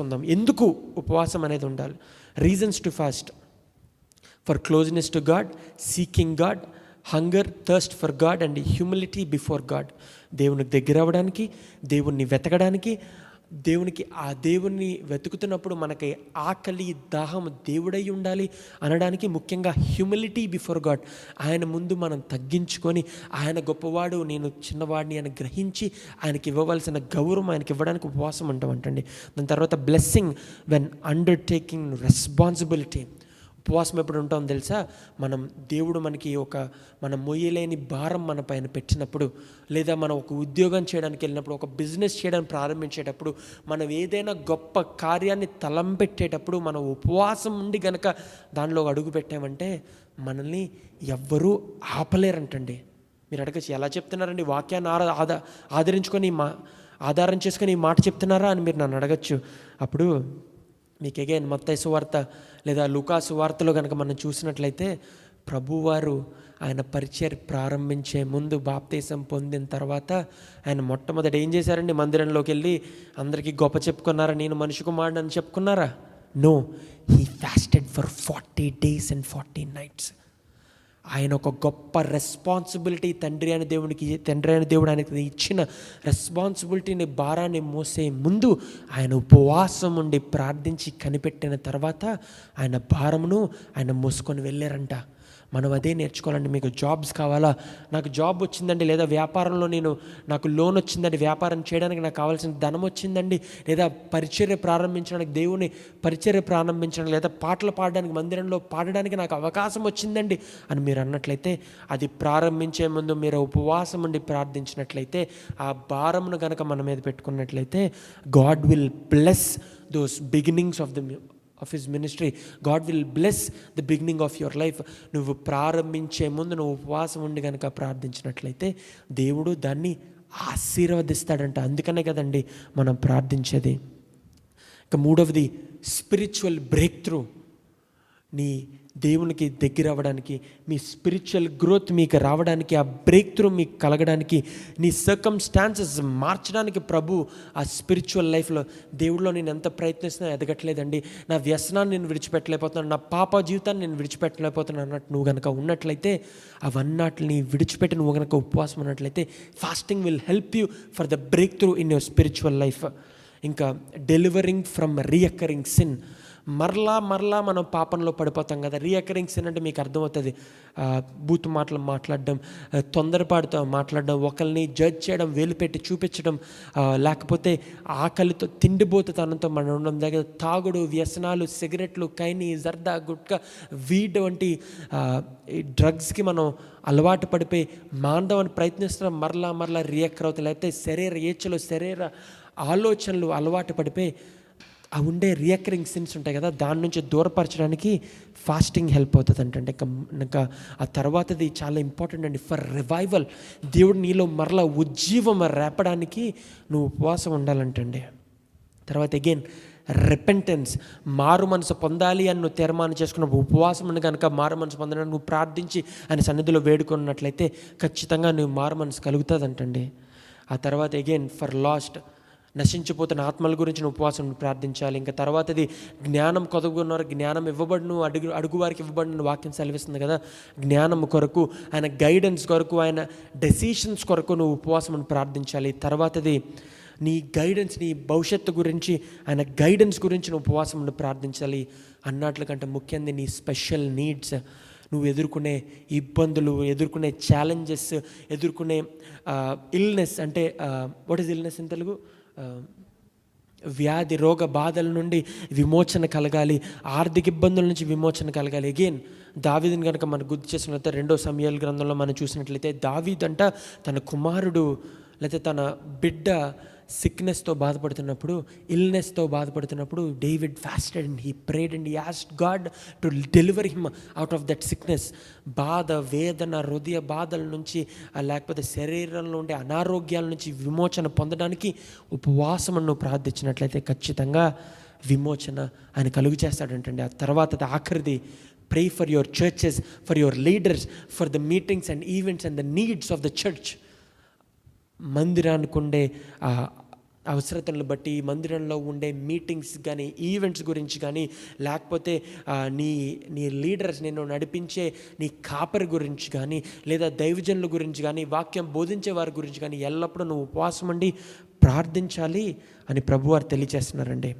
ఉందాం. ఎందుకు ఉపవాసం అనేది ఉండాలి? Reasons to fast: for closeness to God, seeking God, hunger, thirst for God and humility before God. దేవునికి దగ్గర అవ్వడానికి, దేవుణ్ణి వెతకడానికి, దేవుణ్ణి వెతుకుతున్నప్పుడు మనకి ఆకలి దాహం దేవుడై ఉండాలి అనడానికి ముఖ్యంగా హ్యూమిలిటీ బిఫోర్ గాడ్. ఆయన ముందు మనం తగ్గించుకొని, ఆయన గొప్పవాడు, నేను చిన్నవాడిని అని గ్రహించి ఆయనకి ఇవ్వవలసిన గౌరవం ఆయనకి ఇవ్వడానికి ఉపవాసం ఉంటామంటండి. దాని తర్వాత బ్లెస్సింగ్ వెన్ అండర్టేకింగ్ రెస్పాన్సిబిలిటీ. ఉపవాసం ఎప్పుడు ఉంటాం తెలుసా? దేవుడు మనకి మనం మొయ్యలేని భారం మన పైన పెట్టినప్పుడు, లేదా మనం ఒక ఉద్యోగం చేయడానికి వెళ్ళినప్పుడు, ఒక బిజినెస్ చేయడానికి ప్రారంభించేటప్పుడు, మనం ఏదైనా గొప్ప కార్యాన్ని తలంపెట్టేటప్పుడు మనం ఉపవాసం ఉండి గనక దానిలో అడుగు పెట్టామంటే మనల్ని ఎవ్వరూ ఆపలేరంటండి. మీరు అడగచ్చు, ఎలా చెప్తున్నారండి? వాక్యాన్ని ఆధారం చేసుకొని ఈ మాట చెప్తున్నారా అని మీరు నన్ను అడగచ్చు. అప్పుడు మీకు అగైన్ మత్తయి సువార్త లేదా లూకా సువార్తలో కనుక మనం చూసినట్లయితే, ప్రభువారు ఆయన పరిచర్య ప్రారంభించే ముందు, బాప్తీసం పొందిన తర్వాత ఆయన మొట్టమొదటి ఏం చేశారండి? మందిరంలోకి వెళ్ళి అందరికీ గొప్ప చెప్పుకున్నారా? నేను మనిషి కుమారుడు అని చెప్పుకున్నారా? No, he fasted for 40 days and 40 nights. ఆయన ఒక గొప్ప రెస్పాన్సిబిలిటీ, తండ్రి అయిన దేవుడు ఆయనకి ఇచ్చిన రెస్పాన్సిబిలిటీని, భారాన్ని మోసే ముందు ఆయన ఉపవాసం ఉండి ప్రార్థించి కనిపెట్టిన తర్వాత ఆయన భారమును ఆయన మోసుకొని వెళ్ళారంట. మనం అదే నేర్చుకోవాలండి. మీకు జాబ్స్ కావాలా? నాకు జాబ్ వచ్చిందండి, లేదా వ్యాపారంలో నాకు లోన్ వచ్చిందండి, వ్యాపారం చేయడానికి నాకు కావాల్సిన ధనం వచ్చిందండి, లేదా పరిచర్య ప్రారంభించడానికి, దేవుని పరిచర్య ప్రారంభించడానికి, లేదా పాటలు పాడడానికి, మందిరంలో పాడడానికి నాకు అవకాశం వచ్చిందండి అని మీరు అన్నట్లయితే, అది ప్రారంభించే ముందు మీరు ఉపవాసం ఉండి ప్రార్థించినట్లయితే, ఆ భారమును గనక మన మీద పెట్టుకున్నట్లయితే, God will bless those beginnings of his ministry. God will bless the beginning of your life. నువ్వు ప్రారంభించే ముందు నువ్వు ఉపవాసం ఉండి కనుక ప్రార్థించినట్లయితే దేవుడు దాన్ని ఆశీర్వదిస్తాడంట. అందుకనే కదండి మనం ప్రార్థించేది. ఇక మూడవది స్పిరిచువల్ బ్రేక్ త్రూ. నీ దేవునికి దగ్గర అవ్వడానికి, మీ స్పిరిచువల్ గ్రోత్ మీకు రావడానికి, ఆ బ్రేక్ త్రూ మీకు కలగడానికి, నీ సర్కమ్స్టాన్సెస్ మార్చడానికి ప్రభు ఆ స్పిరిచువల్ లైఫ్లో, దేవుడిలో నేను ఎంత ప్రయత్నిస్తున్నా ఎదగట్లేదండి, నా వ్యసనాన్ని నేను విడిచిపెట్టలేకపోతున్నాను, నా పాప జీవితాన్ని నేను విడిచిపెట్టలేకపోతున్నాను అన్నట్టు నువ్వు కనుక ఉన్నట్లయితే, అవన్నటిని విడిచిపెట్టి నువ్వు కనుక ఉపవాసం ఉన్నట్లయితే, fasting will help you for the break through in your spiritual life. ఇంకా డెలివరింగ్ ఫ్రమ్ రీఅకరింగ్ సిన్. మరలా మనం పాపంలో పడిపోతాం కదా. రీఅకరింగ్ సిన్ అంటే మీకు అర్థమవుతుంది, బూతు మాటలు మాట్లాడడం, తొందరపాటుతో మాట్లాడడం, ఒకరిని జడ్జ్ చేయడం, వేలు పెట్టి చూపించడం, లేకపోతే ఆకలితో తిండిబోతుతనంతో మనం ఉండడం, దగ్గర తాగుడు, వ్యసనాలు, సిగరెట్లు, కైని, జర్దా, గుట్కా, వీడ్ వంటి డ్రగ్స్కి మనం అలవాటు పడిపోయి మాందవని ప్రయత్నిస్తున్నాం. మరలా రీఅకర్ అవుతాయి. లేకపోతే శరీర ఏచ్ఛలు, శరీర ఆలోచనలు అలవాటు పడిపోయి ఆ ఉండే రీఅకరింగ్ సిన్స్ ఉంటాయి కదా, దాని నుంచి దూరపరచడానికి ఫాస్టింగ్ హెల్ప్ అవుతుంది అంటే. ఇంకా ఆ తర్వాతది చాలా ఇంపార్టెంట్ అండి, ఫర్ రివైవల్. దేవుడు నీలో మరలా ఉజ్జీవం రేపడానికి నువ్వు ఉపవాసం ఉండాలంటండి. తర్వాత అగైన్ రిపెంటెన్స్. మారు మనసు పొందాలి అని నువ్వు తీర్మానం చేసుకున్నప్పుడు, ఉపవాసం అని కనుక మారు మనసు పొందడానికి నువ్వు ప్రార్థించి ఆయన సన్నిధిలో వేడుకున్నట్లయితే ఖచ్చితంగా నువ్వు మారు మనసు కలుగుతుందంటండి. ఆ తర్వాత అగైన్ ఫర్ లాస్ట్, నశించిపోతున్న ఆత్మల గురించి ఉపవాసం ప్రార్థించాలి. ఇంకా తర్వాతది జ్ఞానం కొదగున్నారు, జ్ఞానం ఇవ్వబడును, అడుగు వారికి ఇవ్వబడిన వాక్యం సెలవిస్తుంది కదా. జ్ఞానం కొరకు, ఆయన గైడెన్స్ కొరకు, ఆయన డెసిషన్స్ కొరకు నువ్వు ఉపవాసం ప్రార్థించాలి. తర్వాతది నీ గైడెన్స్, నీ భవిష్యత్తు గురించి, ఆయన గైడెన్స్ గురించి నువ్వు ఉపవాసం ప్రార్థించాలి. అన్నట్లకంటే ముఖ్యంగా నీ స్పెషల్ నీడ్స్, నువ్వు ఎదుర్కొనే ఇబ్బందులు, ఎదుర్కొనే ఛాలెంజెస్, ఎదుర్కొనే ఇల్నెస్. అంటే what is illness in Telugu? వ్యాధి, రోగ బాధల నుండి విమోచన కలగాలి, ఆర్థిక ఇబ్బందుల నుంచి విమోచన కలగాలి. అగైన్ దావీదుని కనుక మనం గుర్తు చేసినట్లయితే 2 సమూయేలు గ్రంథంలో మనం చూసినట్లయితే, దావీదు అంట తన కుమారుడు లేకపోతే తన బిడ్డ సిక్నెస్తో బాధపడుతున్నప్పుడు, ఇల్నెస్తో బాధపడుతున్నప్పుడు, David fasted and he prayed and he asked God to deliver him out of that sickness. బాధ, వేదన, హృదయ బాధల నుంచి, లేకపోతే శరీరంలో ఉండే అనారోగ్యాల నుంచి విమోచన పొందడానికి ఉపవాసమును ప్రార్థించినట్లయితే ఖచ్చితంగా విమోచన ఆయన కలుగు చేస్తాడంటండి. ఆ తర్వాత ఆఖరిది, pray for your churches, for your leaders, for the meetings and events and the needs of the church. మందిరానికి ఉండే అవసరతలను బట్టి మందిరంలో ఉండే మీటింగ్స్ కానీ ఈవెంట్స్ గురించి కానీ లేకపోతే నీ నీ లీడర్స్ నిన్ను నడిపించే నీ కాపరి గురించి కానీ లేదా దైవజనుల గురించి కానీ వాక్యం బోధించే వారి గురించి కానీ ఎల్లప్పుడూ నువ్వు ఉపవాసం ఉండి ప్రార్థించాలి అని ప్రభువారు తెలియజేస్తున్నారండి.